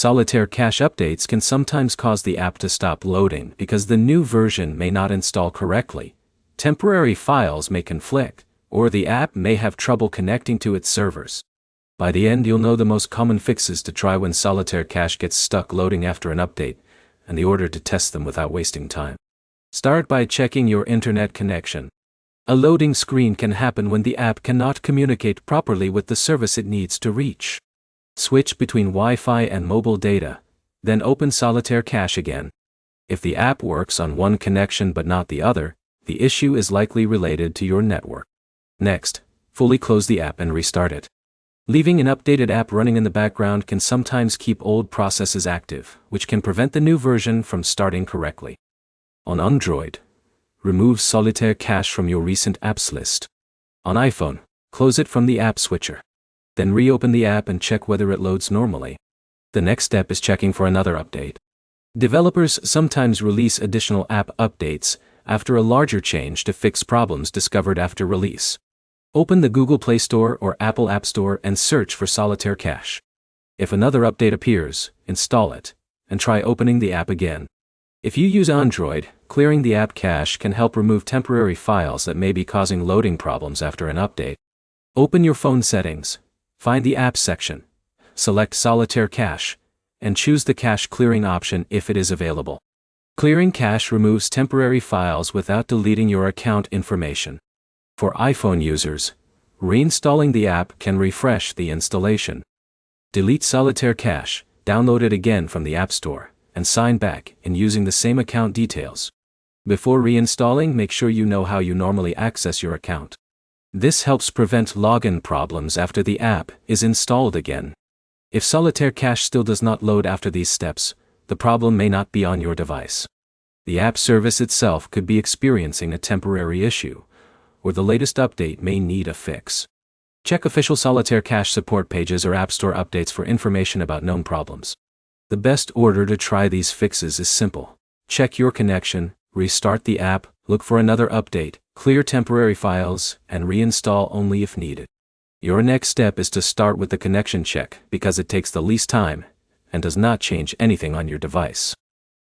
Solitaire cache updates can sometimes cause the app to stop loading because the new version may not install correctly, temporary files may conflict, or the app may have trouble connecting to its servers. By the end, you'll know the most common fixes to try when Solitaire cache gets stuck loading after an update, and the order to test them without wasting time. Start by checking your internet connection. A loading screen can happen when the app cannot communicate properly with the service it needs to reach. Switch between Wi-Fi and mobile data, then open Solitaire cache again. If the app works on one connection but not the other, the issue is likely related to your network. Next, fully close the app and restart it. Leaving an updated app running in the background can sometimes keep old processes active, which can prevent the new version from starting correctly. On Android, remove Solitaire cache from your recent apps list. On iPhone, close it from the app switcher. Then reopen the app and check whether it loads normally. The next step is checking for another update. Developers sometimes release additional app updates after a larger change to fix problems discovered after release. Open the Google Play Store or Apple App Store and search for Solitaire cache. If another update appears, install it, and try opening the app again. If you use Android, clearing the app cache can help remove temporary files that may be causing loading problems after an update. Open your phone settings. Find the Apps section, select Solitaire cache, and choose the cache clearing option if it is available. Clearing cache removes temporary files without deleting your account information. For iPhone users, reinstalling the app can refresh the installation. Delete Solitaire cache, download it again from the App Store, and sign back in using the same account details. Before reinstalling, make sure you know how you normally access your account. This helps prevent login problems after the app is installed again. If Solitaire cache still does not load after these steps, the problem may not be on your device. The app service itself could be experiencing a temporary issue, or the latest update may need a fix. Check official Solitaire cache support pages or App Store updates for information about known problems. The best order to try these fixes is simple. Check your connection, restart the app, look for another update, clear temporary files, and reinstall only if needed. Your next step is to start with the connection check because it takes the least time and does not change anything on your device.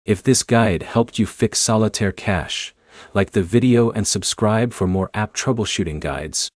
If this guide helped you fix Solitaire cache, like the video and subscribe for more app troubleshooting guides.